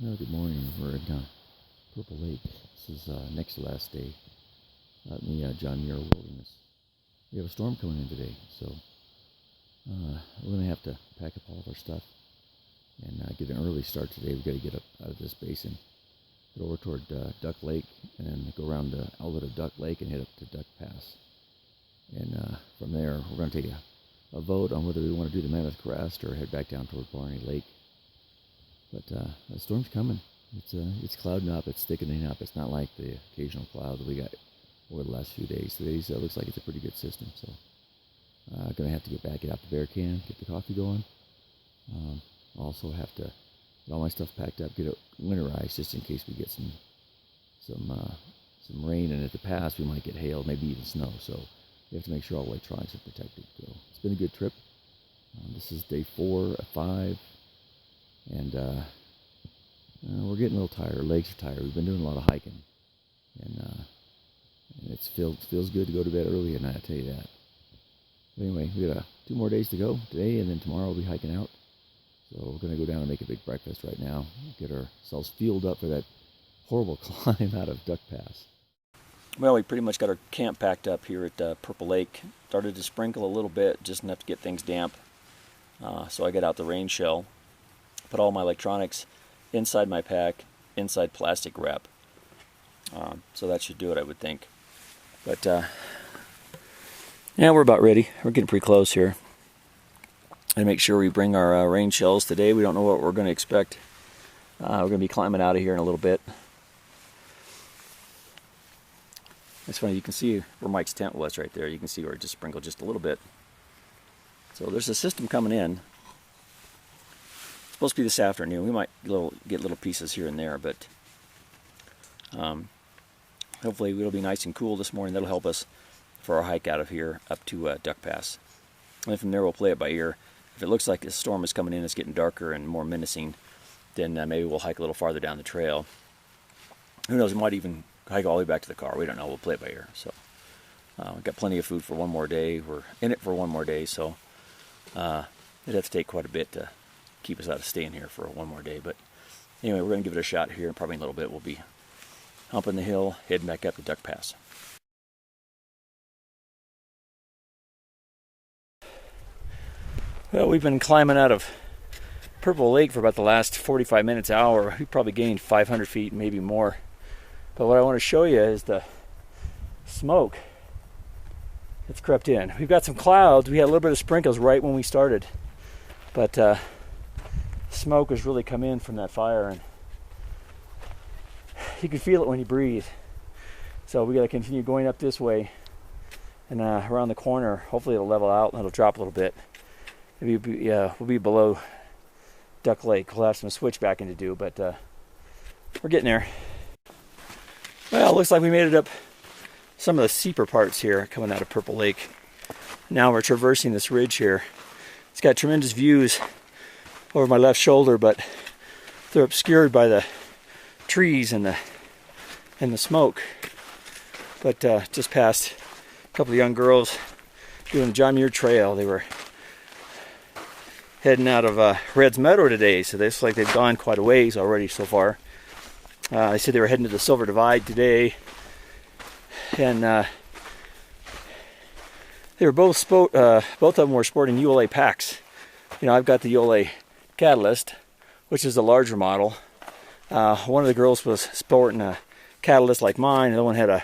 Well, good morning. We're at Purple Lake. This is next to last day out in the John Muir Wilderness. We have a storm coming in today, so we're going to have to pack up all of our stuff and get an early start today. We've got to get up out of this basin, get over toward Duck Lake, and then go around the outlet of Duck Lake and head up to Duck Pass. And from there, we're going to take a vote on whether we want to do the Mammoth Crest or head back down toward Barney Lake. But the storm's coming. It's clouding up. It's thickening up. It's not like the occasional cloud that we got over the last few days. Today's looks like it's a pretty good system. So gonna have to get out the bear can, get the coffee going. Also have to get all my stuff packed up, get it winterized just in case we get some rain, and at the pass we might get hail, maybe even snow. So we have to make sure all the electronics are protected. So it's been a good trip. This is day 4 of 5. And we're getting a little tired. Our legs are tired. We've been doing a lot of hiking, and it feels good to go to bed early at night. I tell you that. But anyway, we got 2 more days to go today, and then tomorrow we'll be hiking out. So we're going to go down and make a big breakfast right now. Get ourselves fueled up for that horrible climb out of Duck Pass. Well, we pretty much got our camp packed up here at Purple Lake. Started to sprinkle a little bit, just enough to get things damp. So I got out the rain shell. Put all my electronics inside my pack, inside plastic wrap. So that should do it, I would think. But yeah, we're about ready. We're getting pretty close here. And make sure we bring our rain shells today. We don't know what we're going to expect. We're going to be climbing out of here in a little bit. It's funny, you can see where Mike's tent was right there. You can see where it just sprinkled just a little bit. So there's a system coming in. Supposed to be this afternoon. We might get little pieces here and there, but hopefully it'll be nice and cool this morning. That'll help us for our hike out of here up to Duck Pass. And then from there we'll play it by ear. If it looks like the storm is coming in, it's getting darker and more menacing, then maybe we'll hike a little farther down the trail. Who knows, we might even hike all the way back to the car. We don't know. We'll play it by ear. So we've got plenty of food for one more day. We're in it for one more day, so it'd have to take quite a bit to keep us out of staying here for one more day. But anyway, we're going to give it a shot here, and probably in a little bit we'll be humping the hill, heading back up to Duck Pass. Well, we've been climbing out of Purple Lake for about the last 45 minutes, hour. We probably gained 500 feet, maybe more. But what I want to show you is the smoke that's crept in. We've got some clouds. We had a little bit of sprinkles right when we started, but smoke has really come in from that fire, and you can feel it when you breathe. So we got to continue going up this way, and around the corner. Hopefully it'll level out and it'll drop a little bit. Maybe we'll be below Duck Lake. We'll have some switchbacking to do, but we're getting there. Well, it looks like we made it up some of the steeper parts here coming out of Purple Lake. Now we're traversing this ridge here. It's got tremendous views over my left shoulder, but they're obscured by the trees and the smoke. But just past a couple of young girls doing the John Muir Trail. They were heading out of Red's Meadow today, so this looks like they've gone quite a ways already so far. They said they were heading to the Silver Divide today, and they were both of them were sporting ULA packs. You know, I've got the ULA Catalyst, which is the larger model. One of the girls was sporting a Catalyst like mine. The other one had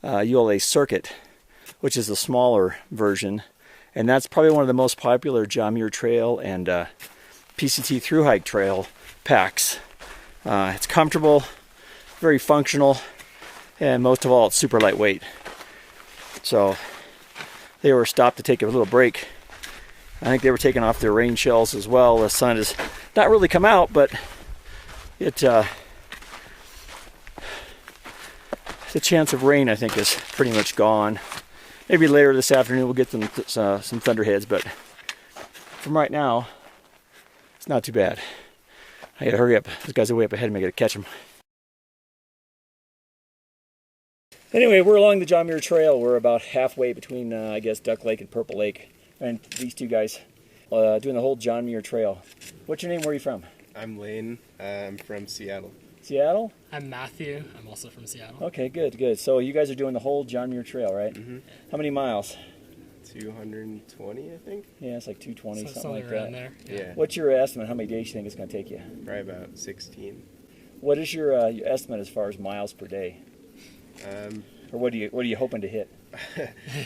a ULA Circuit, which is the smaller version, and that's probably one of the most popular John Muir Trail and PCT Thru Hike Trail packs. It's comfortable, very functional, and most of all, it's super lightweight. So they were stopped to take a little break. I think they were taking off their rain shells as well. The sun has not really come out, but the chance of rain, I think, is pretty much gone. Maybe later this afternoon we'll get some thunderheads, but from right now, it's not too bad. I gotta hurry up. Those guys are way up ahead of me. I gotta catch them. Anyway, we're along the John Muir Trail. We're about halfway between, I guess, Duck Lake and Purple Lake. And these two guys doing the whole John Muir Trail. What's your name? Where are you from? I'm Lane. I'm from Seattle. Seattle? I'm Matthew. I'm also from Seattle. Okay, good. So you guys are doing the whole John Muir Trail, right? Mm-hmm. How many miles? 220, I think. Yeah, it's like 220, So something like around that. there. Yeah. What's your estimate? How many days do you think it's going to take you? Probably about 16. What is your estimate as far as miles per day? Or what are you hoping to hit?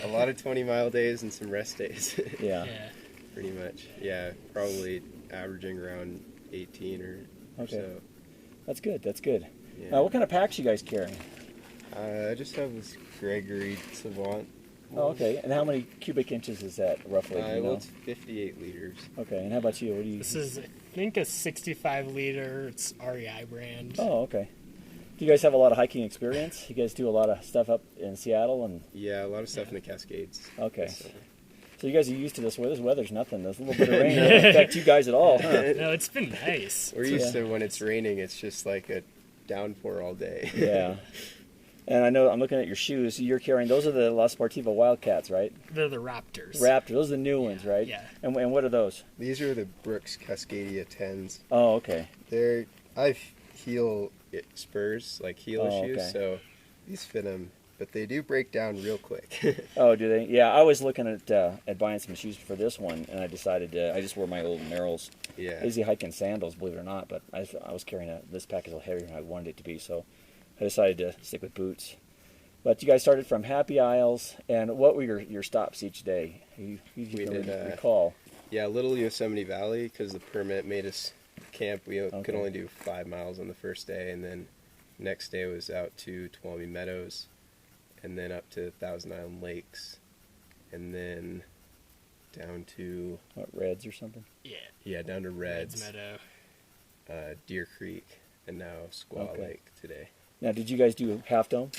A lot of 20-mile days and some rest days. Yeah. Yeah. Pretty much. Yeah, probably averaging around 18 or Okay. so. That's good. Yeah. What kind of packs you guys carrying? I just have this Gregory Savant. Oh, okay. And how many cubic inches is that roughly? Do you know? Well, it's 58 liters. Okay. And how about you? What do you? This is, I think, a 65 liter. It's REI brand. Oh, okay. Do you guys have a lot of hiking experience? You guys do a lot of stuff up in Seattle and. Yeah, a lot of stuff in the Cascades. Okay. So. So you guys are used to this weather. This weather's nothing. There's a little bit of rain. It doesn't affect you guys at all, huh? No, it's been nice. We're used to when it's raining, it's just like a downpour all day. Yeah. And I know I'm looking at your shoes. You're carrying, those are the La Sportiva Wildcats, right? They're the Raptors. Raptor. Those are the new ones, right? Yeah. And what are those? These are the Brooks Cascadia 10s. Oh, okay. I've heel spurs, like heel issues, okay. so these fit them, but they do break down real quick. Oh, do they? Yeah, I was looking at buying some shoes for this one, and I decided I just wore my old Merrell's Yeah. easy hiking sandals, believe it or not. But I was carrying this pack is a little heavier than I wanted it to be, so I decided to stick with boots. But you guys started from Happy Isles, and what were your stops each day? You can recall. Yeah, Little Yosemite Valley, because the permit made us camp. We could only do 5 miles on the first day, and then next day was out to Tuolumne Meadows, and then up to Thousand Island Lakes, and then down to What, Reds or something? yeah, down to Reds, Meadow. Deer Creek, and now Squaw Okay. Lake today. Now, did you guys do Half Dome?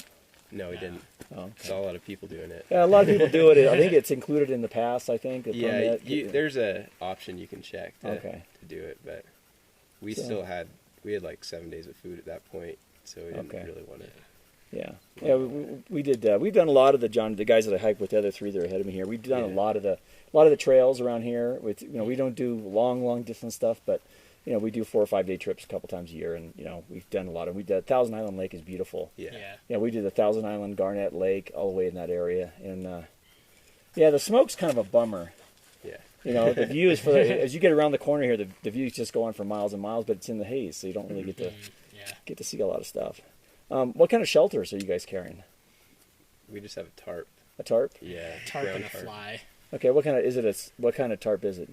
No, we didn't. Oh, okay. Saw a lot of people doing it. Yeah, a lot of people do it. I think it's included in the pass. I think. The Yeah, permit. there's a option you can check to do it, but we So- had like 7 days of food at that point, so we didn't really want to. Yeah. We did. We've done a lot of the guys that I hiked with, the other three that are ahead of me here. We've done a lot of the trails around here. With we don't do long distance stuff, but we do 4 or 5 day trips a couple times a year, and we've done a lot of. We did Thousand Island Lake is beautiful. Yeah. We did the Thousand Island Garnet Lake all the way in that area, and the smoke's kind of a bummer. Yeah. The view is as you get around the corner here, the views just go on for miles and miles, but it's in the haze, so you don't really get to see a lot of stuff. What kind of shelters are you guys carrying? We just have a tarp. A tarp? Yeah. Tarp ground and a fly. Okay, what kind of tarp is it?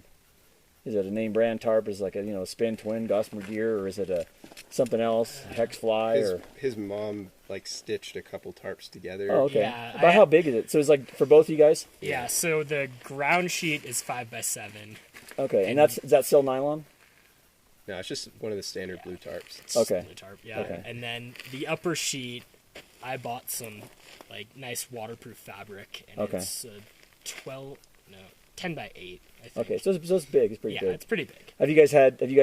Is it a name brand tarp? Is it like a Spin Twin Gossamer Gear, or is it something else, Hex Fly, or? His mom stitched a couple tarps together. Oh, okay. Yeah, About how big is it? So it's like for both of you guys? Yeah, so the ground sheet is 5x7. Okay, and is that still nylon? No, it's just one of the standard blue tarps. It's Okay. blue tarp, yeah. Okay. And then the upper sheet, I bought some nice waterproof fabric, and it's 10 by 8, I think. Okay, so it's big. It's pretty yeah, big. it's pretty big. Have you guys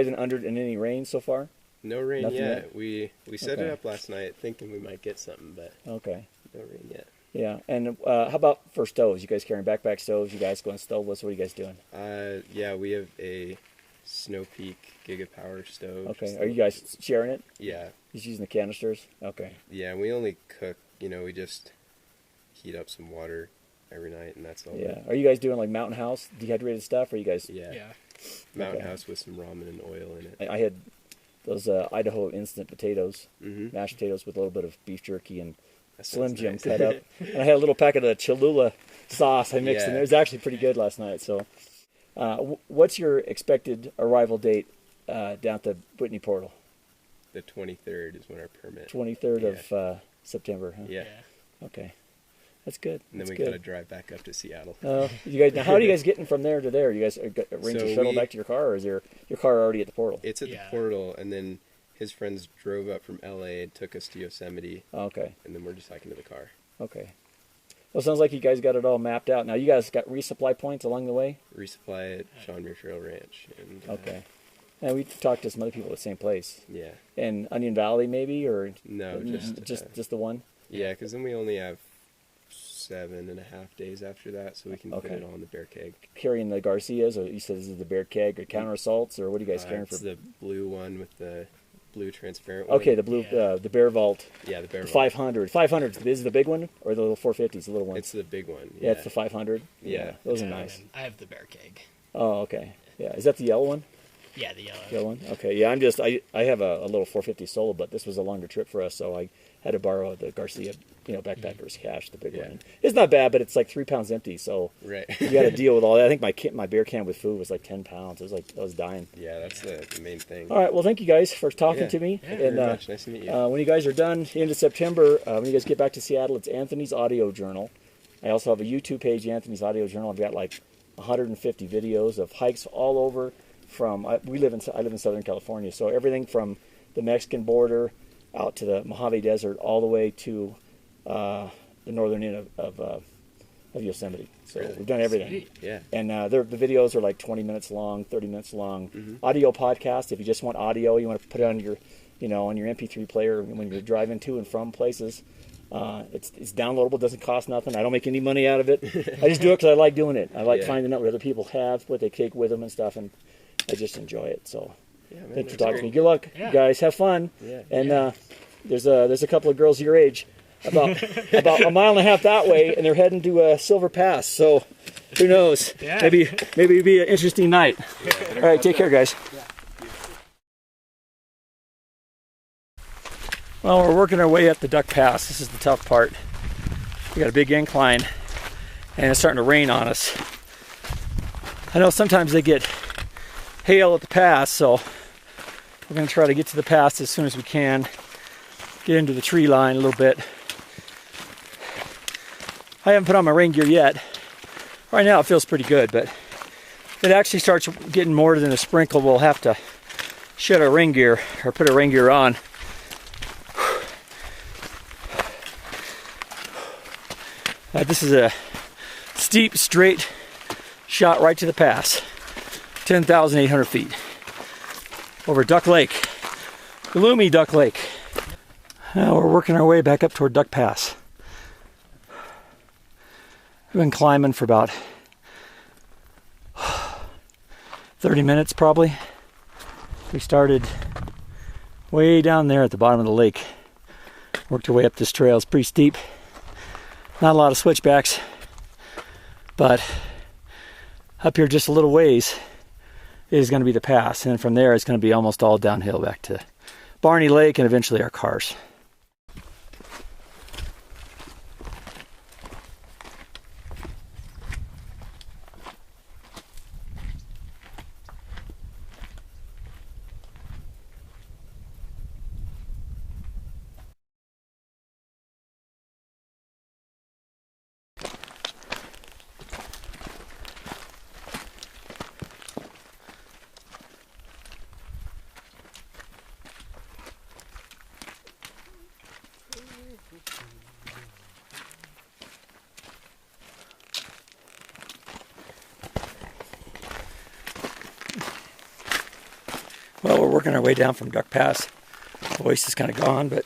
been under in any rain so far? No rain Nothing yet. yet? We set Okay. it up last night thinking we might get something, but Okay. no rain yet. Yeah, and how about for stoves? You guys carrying backpack stoves? You guys going stoveless? What are you guys doing? Yeah, we have a Snow Peak Gigapower stove. Okay, are you guys sharing it? Yeah. Just using the canisters? Okay. Yeah, and we only cook, we just heat up some water every night, and that's all. Yeah. Are you guys doing like Mountain House dehydrated stuff? Or you guys? Yeah. Mountain Okay. House with some ramen and oil in it. I had those Idaho instant potatoes, Mm-hmm. mashed potatoes with a little bit of beef jerky and That Slim sounds Jim nice. cut up. And I had a little packet of the Cholula sauce I mixed in Yeah. there. It was actually pretty good last night. So, what's your expected arrival date down at the Whitney Portal? The 23rd is when our permit. 23rd of September. Huh? Yeah. Okay, that's good. And then That's we good. got to drive back up to Seattle. You guys, now how are you guys getting from there to there? You guys arrange So a shuttle we- back to your car, or is your car already at the portal? It's at the portal, and then his friends drove up from LA and took us to Yosemite, Okay. and then we're just hiking to the car. Okay. Well, it sounds like you guys got it all mapped out. Now, you guys got resupply points along the way? Resupply at Sean Muir Trail Ranch. And, Okay. And we talked to some other people at the same place. Yeah. In Onion Valley, maybe, or No, just the one? Yeah, because then we only have 7.5 days after that, so we can put Okay. it all in the bear keg. Carrying the Garcias, or you said this is the bear keg or counter assaults, or what are you guys carrying It's for? the blue one with the blue transparent one. Okay, the blue, Yeah. the bear vault, Yeah, the bear the vault. 500. 500 is the big one, or the little 450s, the little ones? It's the big one. Yeah, it's the 500. Yeah. those are Yeah, nice. and I have the bear keg. Oh, okay. Yeah, is that the yellow one? Yeah, the yellow. Yellow one. Okay. Yeah, I have a little 450 solo, but this was a longer trip for us, so I had to borrow the Garcia, backpackers cache, the big Yeah. one. It's not bad, but it's like 3 pounds empty, so Right. you got to deal with all that. I think my beer can with food was like 10 pounds. It was like I was dying. Yeah, that's the main thing. All right. Well, thank you guys for talking Yeah. to me. Yeah, and Very much. Nice to meet you. when you guys are done, end of September, when you guys get back to Seattle, it's Anthony's Audio Journal. I also have a YouTube page, Anthony's Audio Journal. I've got like 150 videos of hikes all over. I live in Southern California, so everything from the Mexican border out to the Mojave Desert, all the way to the northern end of Yosemite. So Really? we've done everything. Sweet. Yeah. And the videos are like 20 minutes long, 30 minutes long. Audio podcast. If you just want audio, you want to put it on your, on your MP3 player when you're driving to and from places. It's downloadable. Doesn't cost nothing. I don't make any money out of it. I just do it because I like doing it. I like Yeah. finding out what other people have, what they take with them and stuff, and I just enjoy it. So Yeah, man, thanks for that's talking to me. great. Good luck, Yeah. you guys. Have fun. Yeah. And there's a couple of girls your age about a mile and a half that way, and they're heading to Silver Pass. So who knows? Yeah. Maybe it'd be an interesting night. All right, take care, guys. Well, we're working our way up the Duck Pass. This is the tough part. We got a big incline, and it's starting to rain on us. I know sometimes they get hail at the pass, so we're going to try to get to the pass as soon as we can. Get into the tree line a little bit. I haven't put on my rain gear yet. Right now it feels pretty good, but if it actually starts getting more than a sprinkle, we'll have to shed our rain gear or put our rain gear on. This is a steep, straight shot right to the pass. 10,800 feet. Over Duck Lake. Gloomy Duck Lake. Now we're working our way back up toward Duck Pass. We've been climbing for about 30 minutes probably. We started way down there at the bottom of the lake. Worked our way up this trail. It's pretty steep. Not a lot of switchbacks, but up here just a little ways is going to be the pass, and from there it's going to be almost all downhill back to Barney Lake and eventually our cars. Well, we're working our way down from Duck Pass. The voice is kind of gone, but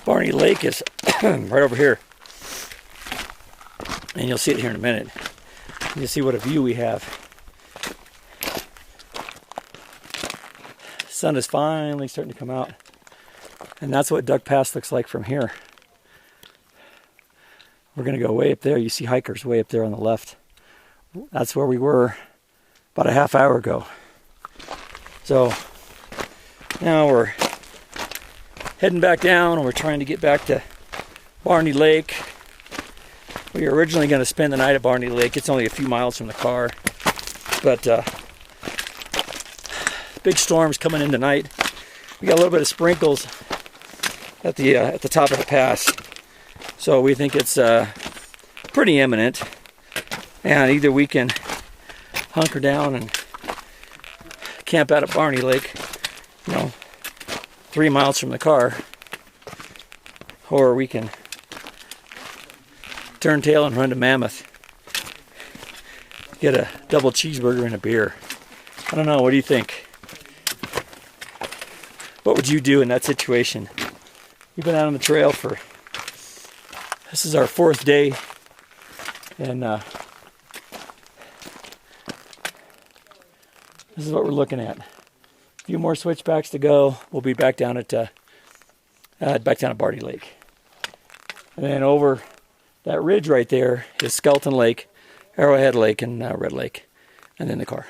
Barney Lake is right over here. And you'll see it here in a minute. You'll see what a view we have. The sun is finally starting to come out. And that's what Duck Pass looks like from here. We're going to go way up there. You see hikers way up there on the left. That's where we were about a half hour ago. So now we're heading back down, and we're trying to get back to Barney Lake. We were originally going to spend the night at Barney Lake. It's only a few miles from the car, but big storms coming in tonight. We got a little bit of sprinkles at the top of the pass, so we think it's pretty imminent. And either we can hunker down and camp out at Barney Lake, 3 miles from the car, or we can turn tail and run to Mammoth, get a double cheeseburger and a beer. I don't know, what do you think? What would you do in that situation? You've been out on the trail for This is our 4th day, and this is what we're looking at. A few more switchbacks to go. We'll be back down at Barty Lake, and then over that ridge right there is Skeleton Lake, Arrowhead Lake, and Red Lake, and then the car.